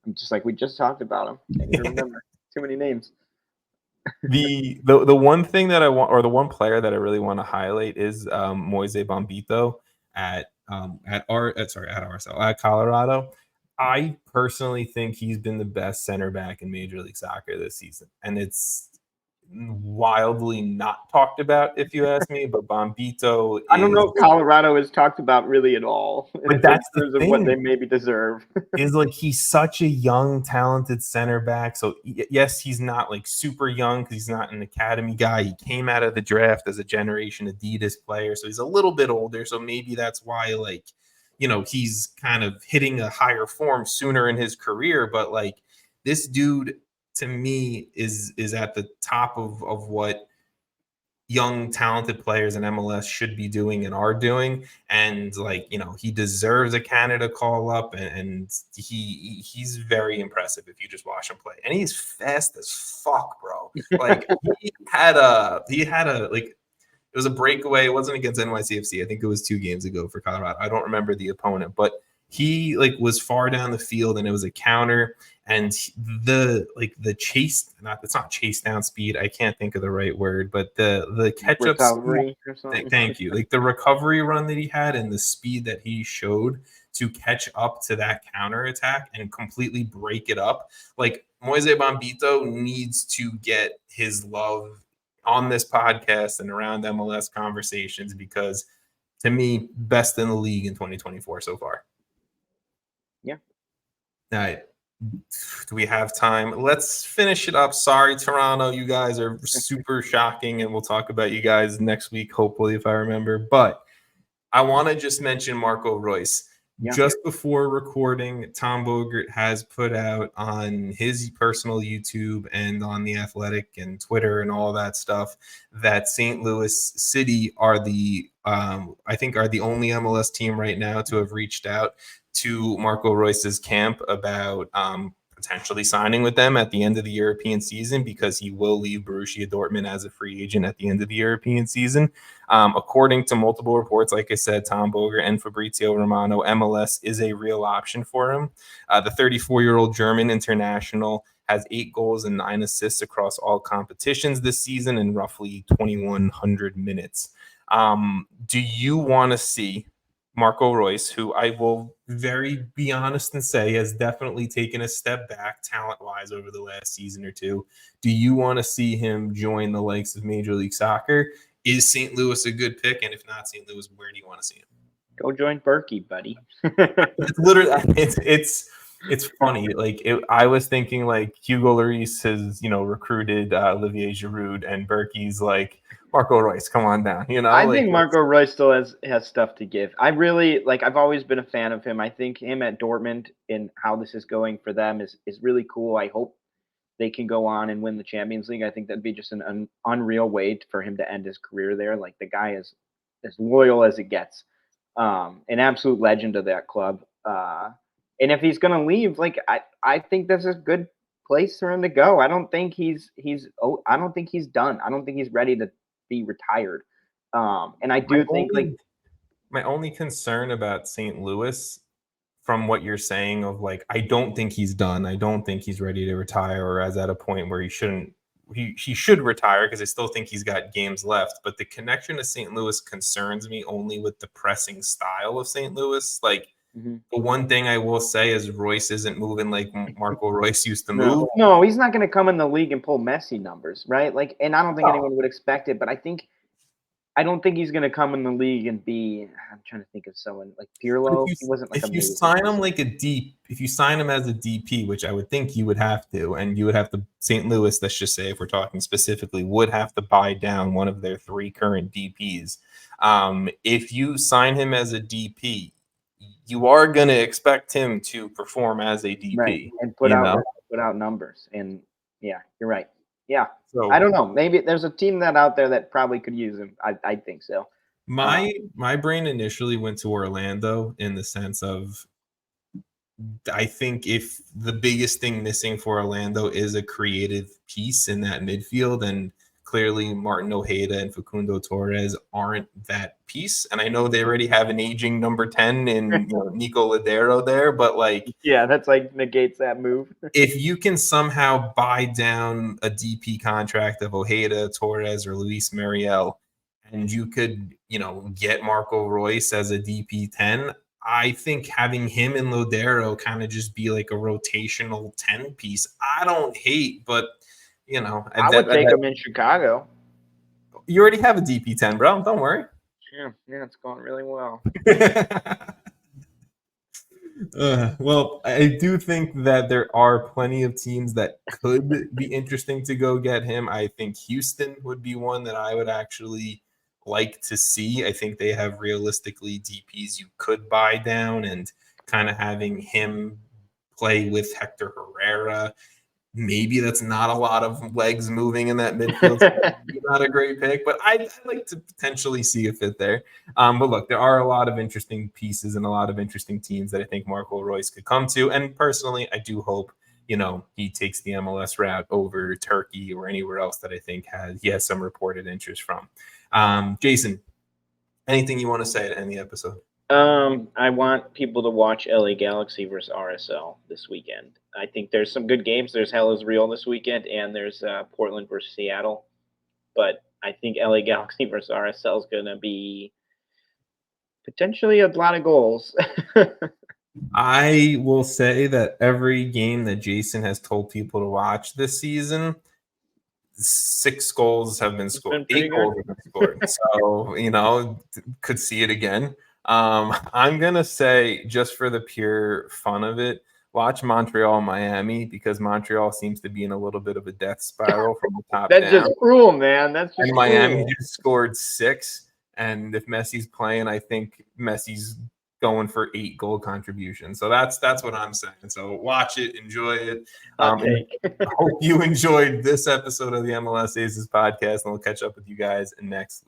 I'm just we just talked about him. Can't even remember. Too many names. The one thing that I want, or the one player that I really want to highlight, is Moise Bombito at Colorado. I personally think he's been the best center back in Major League Soccer this season, and it's wildly not talked about, if you ask me. But Bombito, I don't know if Colorado is talked about really at all. But that's the thing, what they maybe deserve. Is he's such a young, talented center back. So yes, he's not super young because he's not an academy guy. He came out of the draft as a Generation Adidas player, so he's a little bit older. So maybe that's why he's kind of hitting a higher form sooner in his career. But this dude, to me, is at the top of what young, talented players in MLS should be doing and are doing. And he deserves a Canada call up, and he's very impressive if you just watch him play. And he's fast as fuck, bro. He had a it was a breakaway. It wasn't against NYCFC. I think it was 2 games ago for Colorado. I don't remember the opponent, but he was far down the field, and it was a counter. And the chase, it's not chase down speed. I can't think of the right word, but the catch up recovery or something. Thank you. The recovery run that he had and the speed that he showed to catch up to that counter attack and completely break it up. Moise Bombito needs to get his love on this podcast and around MLS conversations, because to me, best in the league in 2024 so far. Yeah. All right. Do we have time? Let's finish it up. Sorry, Toronto. You guys are super shocking, and we'll talk about you guys next week, hopefully, if I remember. But I want to just mention Marco Reus. Yeah. Just before recording, Tom Bogert has put out on his personal YouTube and on The Athletic and Twitter and all that stuff that St. Louis City are the only MLS team right now to have reached out to Marco Reus's camp about potentially signing with them at the end of the European season, because he will leave Borussia Dortmund as a free agent at the end of the European season. According to multiple reports, like I said, Tom Bogert and Fabrizio Romano, MLS is a real option for him. The 34-year-old German international has 8 goals and 9 assists across all competitions this season in roughly 2,100 minutes. Do you want to see Marco Reus, who I will be honest and say has definitely taken a step back talent-wise over the last season or two? Do you want to see him join the likes of Major League Soccer? Is St. Louis a good pick? And if not St. Louis, where do you want to see him? Go join Berkey, buddy. It's literally it's funny. Like I was thinking like Hugo Lloris has recruited Olivier Giroud, and Berkey's like Marco Reus, come on down. I think Marco Reus still has stuff to give. I really I've always been a fan of him. I think him at Dortmund and how this is going for them is really cool. I hope they can go on and win the Champions League. I think that'd be just an unreal way for him to end his career there. Like the guy is as loyal as it gets. An absolute legend of that club. And if he's going to leave, I think that's a good place for him to go. I don't think he's done. I don't think he's ready to be retired. And I do think my only concern about St. Louis, from what you're saying of I don't think he's done. I don't think he's ready to retire or is at a point where he should retire, because I still think he's got games left. But the connection to St. Louis concerns me only with the pressing style of St. Louis. The one thing I will say is Reus isn't moving like Marco Reus used to move. No, he's not going to come in the league and pull Messi numbers, right? And I don't think anyone would expect it, but I don't think he's going to come in the league and be. I'm trying to think of someone like Pirlo. He wasn't if you sign him if you sign him as a DP, which I would think you would have to, and you would have to. St. Louis, let's just say, if we're talking specifically, would have to buy down one of their 3 current DPs. If you sign him as a DP, you are going to expect him to perform as a DP, right, and put out numbers. And yeah, you're right. Yeah. So I don't know. Maybe there's a team out there that probably could use him. I think so. My brain initially went to Orlando in the sense of, I think if the biggest thing missing for Orlando is a creative piece in that midfield, and clearly Martin Ojeda and Facundo Torres aren't that piece. And I know they already have an aging number 10 in Nico Ladero there, but yeah, that's negates that move. If you can somehow buy down a DP contract of Ojeda, Torres, or Luis Muriel, and you could, get Marco Reus as a DP 10, I think having him and Ladero kind of just be like a rotational 10 piece, I don't hate, but I would take him in Chicago. You already have a DP10, bro. Don't worry. Yeah, it's going really well. Well, I do think that there are plenty of teams that could be interesting to go get him. I think Houston would be one that I would actually like to see. I think they have realistically DPs you could buy down, and kind of having him play with Hector Herrera. Maybe that's not a lot of legs moving in that midfield. Not a great pick, but I'd like to potentially see a fit there. But look, there are a lot of interesting pieces and a lot of interesting teams that I think Marco Reus could come to. And personally, I do hope, he takes the MLS route over Turkey or anywhere else that I think he has some reported interest from. Jason, anything you want to say to end the episode? I want people to watch LA Galaxy versus RSL this weekend. I think there's some good games. There's Hell is Real this weekend, and there's Portland versus Seattle. But I think LA Galaxy versus RSL is going to be potentially a lot of goals. I will say that every game that Jason has told people to watch this season, 6 goals have been scored. 8 goals have been scored. So, could see it again. I'm going to say, just for the pure fun of it, watch Montreal, Miami, because Montreal seems to be in a little bit of a death spiral from the top down. That's just cruel, man. That's just Miami just scored 6, and if Messi's playing, I think Messi's going for 8 goal contributions. So that's what I'm saying. So watch it, enjoy it. I hope you enjoyed this episode of the MLS Aces Podcast, and we'll catch up with you guys next week.